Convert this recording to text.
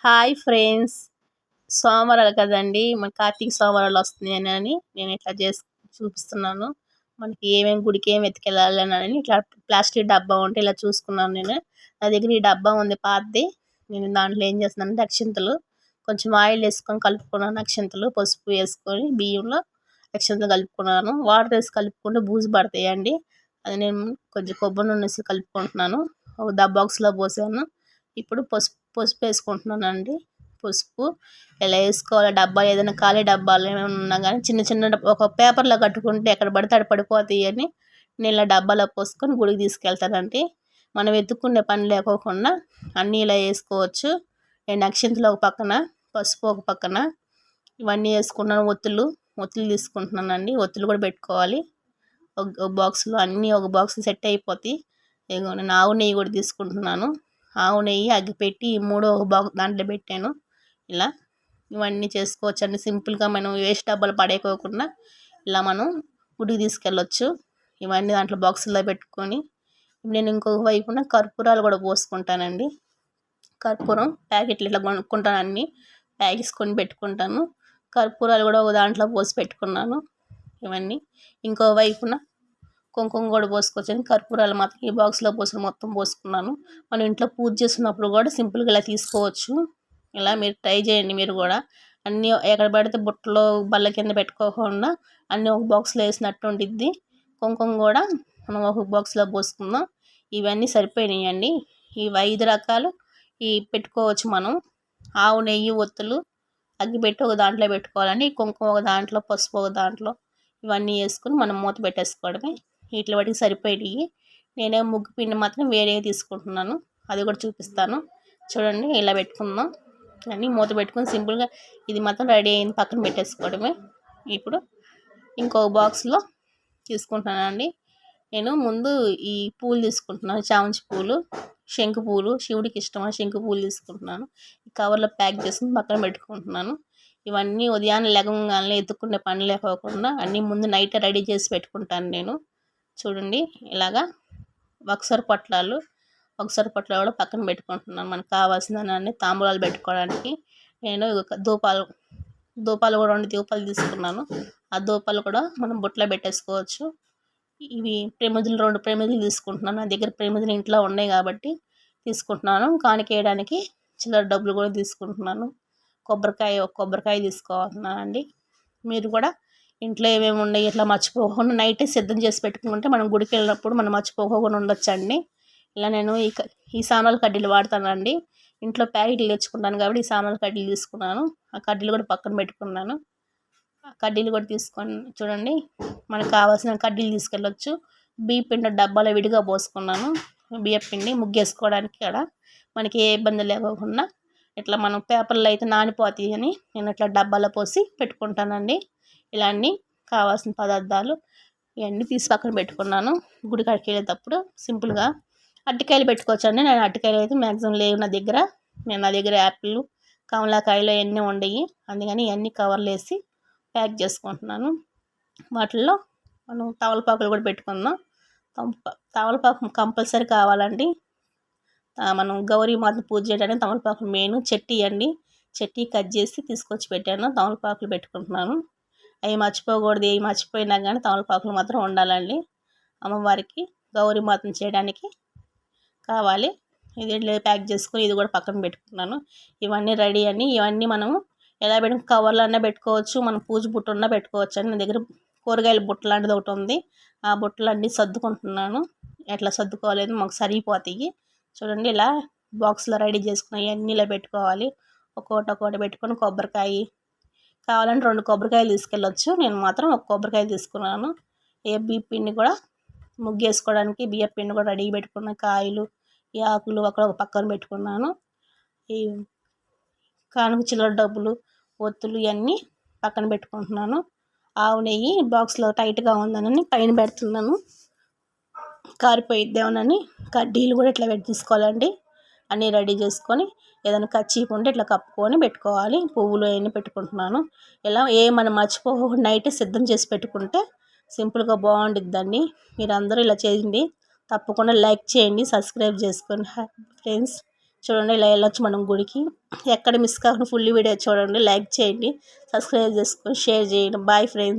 Hi friends. సోమవారాలు కదండి, మన కార్తీక సోమవారాలు వస్తున్నాయని నేను ఇట్లా చేసి చూపిస్తున్నాను. మనకి ఏమేమి గుడికి ఏమి ఎత్తుకెళ్ళాలని ఇట్లా ప్లాస్టిక్ డబ్బా ఉంటే ఇలా చూసుకున్నాను. నేను నా దగ్గర ఈ డబ్బా ఉంది పాతది. నేను దాంట్లో ఏం చేస్తున్నానంటే అక్షింతలు కొంచెం ఆయిల్ వేసుకొని కలుపుకున్నాను. అక్షింతలు పసుపు వేసుకొని బియ్యంలో అక్షింతలు కలుపుకున్నాను. వాటర్ వేసి కలుపుకుంటే బూజు పడతాయండి. అది నేను కొంచెం కొబ్బరి నూనె వేసి కలుపుకుంటున్నాను. ఒక బాక్స్లో పోసాను. ఇప్పుడు పసుపు వేసుకుంటున్నానండి. పసుపు ఇలా వేసుకోవాలి. డబ్బా ఏదైనా ఖాళీ డబ్బాలు ఏమైనా ఉన్నా కానీ చిన్న చిన్న ఒక పేపర్లో కట్టుకుంటే ఎక్కడ పడితే అక్కడ పడిపోతాయి అని నేను ఇలా డబ్బాలో పోసుకొని గుడికి తీసుకెళ్తానండి. మనం ఎత్తుక్కునే పని లేకోకుండా అన్నీ ఇలా వేసుకోవచ్చు. నేను అక్షింతలు ఒక పక్కన, పసుపు ఒక పక్కన ఇవన్నీ వేసుకున్నాను. ఒత్తులు తీసుకుంటున్నానండి. ఒత్తులు కూడా పెట్టుకోవాలి. ఒక బాక్స్లో అన్నీ ఒక బాక్స్ సెట్ అయిపోతాయి. ఇదిగో నేను ఆవు నెయ్యి కూడా తీసుకుంటున్నాను. ఆవు నెయ్యి అగ్గిపెట్టి ఈ మూడో ఒక దాంట్లో పెట్టాను. ఇలా ఇవన్నీ చేసుకోవచ్చు అండి. సింపుల్గా మనం వేస్ట్ డబ్బాలు పడేయకోకుండా ఇలా మనం గుడికి తీసుకెళ్ళొచ్చు. ఇవన్నీ దాంట్లో బాక్సుల్లో పెట్టుకొని నేను ఇంకొక వైపున కర్పూరాలు కూడా పోసుకుంటానండి. కర్పూరం ప్యాకెట్లు ఇట్లా కొనుక్కుంటాను. అన్నీ ప్యాకెట్స్ కొని పెట్టుకుంటాను. కర్పూరాలు కూడా ఒక దాంట్లో పోసి పెట్టుకున్నాను. ఇవన్నీ ఇంకో వైపున కుంకుమ కూడా పోసుకోవచ్చని కర్పూరాలు మాత్రం ఈ బాక్స్లో పోసుకుని మొత్తం పోసుకున్నాను. మనం ఇంట్లో పూజ చేస్తున్నప్పుడు కూడా సింపుల్గా ఇలా తీసుకోవచ్చు. ఇలా మీరు ట్రై చేయండి. మీరు కూడా అన్నీ ఎక్కడ పడితే బుట్టలో బల్ల కింద పెట్టుకోకుండా అన్నీ ఒక బాక్స్లో వేసినట్టు ఉండిద్ది. కుంకుమ కూడా మనం ఒక బాక్స్లో పోసుకుందాం. ఇవన్నీ సరిపోయినాయండి. ఇవి 5 రకాలు పెట్టుకోవచ్చు మనం. ఆవు నెయ్యి, ఒత్తులు, అగ్గిపెట్టి ఒక దాంట్లో పెట్టుకోవాలండి. కుంకుమ ఒక దాంట్లో, పసుపు ఒక దాంట్లో ఇవన్నీ వేసుకుని మనం మూత పెట్టేసుకోవడమే. వీటి వాటికి సరిపోయి నేనే ముగ్గు పిండి మాత్రం వేరే తీసుకుంటున్నాను. అది కూడా చూపిస్తాను చూడండి. ఇలా పెట్టుకుందాం. అన్నీ మూత పెట్టుకుని సింపుల్గా ఇది మాత్రం రెడీ అయింది. పక్కన పెట్టేసుకోవడమే. ఇప్పుడు ఇంకో బాక్స్లో తీసుకుంటున్నానండి. నేను ముందు ఈ పూలు తీసుకుంటున్నాను. చామంతి పూలు, శంకు పూలు, శివుడికి ఇష్టమైన శంకు పూలు తీసుకుంటున్నాను. ఈ కవర్లో ప్యాక్ చేసుకుని పక్కన పెట్టుకుంటున్నాను. ఇవన్నీ ఉదయాన్నే లెగంగానే ఎత్తుక్కునే పని లేకోకుండా అన్నీ ముందు నైట్ రెడీ చేసి పెట్టుకుంటాను నేను. చూడండి ఇలాగా ఒకసారి పొట్లాలు కూడా పక్కన పెట్టుకుంటున్నాను. మనకు కావాల్సిన అన్ని తాంబూలాలు పెట్టుకోవడానికి నేను ధూపాలు కూడా 2 ధూపాలు తీసుకున్నాను. ఆ ధూపాలు కూడా మనం బుట్టలో పెట్టేసుకోవచ్చు. ఇవి ప్రమిదలు 2 ప్రమిదలు తీసుకుంటున్నాను. నా దగ్గర ప్రమిదలు ఇంట్లో ఉన్నాయి కాబట్టి తీసుకుంటున్నాను. కానికేయడానికి చిల్లర డబ్బులు కూడా తీసుకుంటున్నాను. ఒక కొబ్బరికాయ తీసుకోవాలన్నానండి. మీరు కూడా ఇంట్లో ఏమేమి ఉన్నాయి ఇట్లా మర్చిపోకుండా నైటే సిద్ధం చేసి పెట్టుకుంటే మనం గుడికి వెళ్ళినప్పుడు మనం మర్చిపోకుండా ఉండొచ్చండి. ఇలా నేను ఈ సామాన్ల కడ్డీలు వాడతానండి. ఇంట్లో ప్యాకెట్లు తెచ్చుకుంటాను కాబట్టి ఈ సామాన్ల కడ్డీలు తీసుకున్నాను. ఆ కడ్డీలు కూడా పక్కన పెట్టుకున్నాను. ఆ కడ్డీలు కూడా తీసుకొని చూడండి మనకు కావాల్సిన కడ్డీలు తీసుకెళ్ళొచ్చు. బియ్య పిండి డబ్బాలో విడిగా పోసుకున్నాను. బియ్య పిండి ముగ్గేసుకోవడానికి ఇక్కడ మనకి ఏ ఇబ్బంది లేకోకుండా ఇట్లా మనం పేపర్లో అయితే నానిపోతాయి అని నేను ఇట్లా డబ్బాలో పోసి పెట్టుకుంటానండి. ఇలా అన్నీ కావాల్సిన పదార్థాలు ఇవన్నీ తీసి పక్కన పెట్టుకున్నాను. గుడి కాడికి వెళ్ళేటప్పుడు సింపుల్గా అరటికాయలు పెట్టుకోవచ్చండి. నేను అరటికాయలు అయితే మ్యాక్సిమం లేవు నా దగ్గర యాపిల్, కమలాకాయలు అవన్నీ ఉండయి. అందుకని ఇవన్నీ కవర్లు వేసి ప్యాక్ చేసుకుంటున్నాను. వాటిల్లో మనం తమలపాకులు కూడా పెట్టుకుందాం. తమలపాకు కంపల్సరీ కావాలండి. మనం గౌరీ మాతను పూజ చేయడానికి తమలపాకులు మెయిన్. చెట్టి కట్ చేసి తీసుకొచ్చి పెట్టాను. తమలపాకులు పెట్టుకుంటున్నాను. అవి మర్చిపోకూడదు. ఏవి మర్చిపోయినా కానీ తమలపాకులు మాత్రం ఉండాలండి. అమ్మవారికి గౌరీ మాతను చేయడానికి కావాలి. ఇది ప్యాక్ చేసుకొని ఇది కూడా పక్కన పెట్టుకున్నాను. ఇవన్నీ రెడీ అని ఇవన్నీ మనము ఎలా కవర్లో అన్నా పెట్టుకోవచ్చు. మనం పూజ బుట్ట ఉన్నా పెట్టుకోవచ్చు అని నా దగ్గర కూరగాయల బుట్ట లాంటిది ఒకటి ఉంది. ఆ బుట్టలు అన్నీ సర్దుకుంటున్నాను. ఎట్లా సర్దుకోవాలని మాకు సరిపోతాయి. చూడండి ఇలా బాక్స్లో రెడీ చేసుకున్నాయి అన్నీ ఇలా పెట్టుకోవాలి. ఒక్కొక్కటి పెట్టుకొని కొబ్బరికాయ కావాలంటే 2 కొబ్బరికాయలు తీసుకెళ్ళొచ్చు. నేను మాత్రం ఒక కొబ్బరికాయ తీసుకున్నాను. బియ్య పిండి కూడా ముగ్గేసుకోవడానికి బియ్య పిండి కూడా రెడీ పెట్టుకున్న కాయలు, ఈ ఆకులు ఒక పక్కన పెట్టుకున్నాను. ఈ కానుక చిల్లర డబ్బులు, ఒత్తులు ఇవన్నీ పక్కన పెట్టుకుంటున్నాను. ఆవు నెయ్యి బాక్స్లో టైట్గా ఉందని పైన పెడుతున్నాను. కారిపోయిద్దామని కడ్డీలు కూడా ఇట్లా తీసుకోవాలండి. అన్నీ రెడీ చేసుకొని ఏదైనా కర్చీఫ్ ఉంటే ఇట్లా కప్పుకొని పెట్టుకోవాలి. పువ్వులు అవన్నీ పెట్టుకుంటున్నాను. ఇలా మనం మర్చిపోకుండా నైటే సిద్ధం చేసి పెట్టుకుంటే సింపుల్గా బాగుండిద్దండి. మీరు అందరూ ఇలా చేయండి. తప్పకుండా లైక్ చేయండి, సబ్స్క్రైబ్ చేసుకోండి ఫ్రెండ్స్. చూడండి ఇలా వెళ్ళొచ్చు మనం గుడికి. ఎక్కడ మిస్ కాకుండా ఫుల్ వీడియో చూడండి, లైక్ చేయండి, సబ్స్క్రైబ్ చేసుకొని షేర్ చేయండి. Bye friends.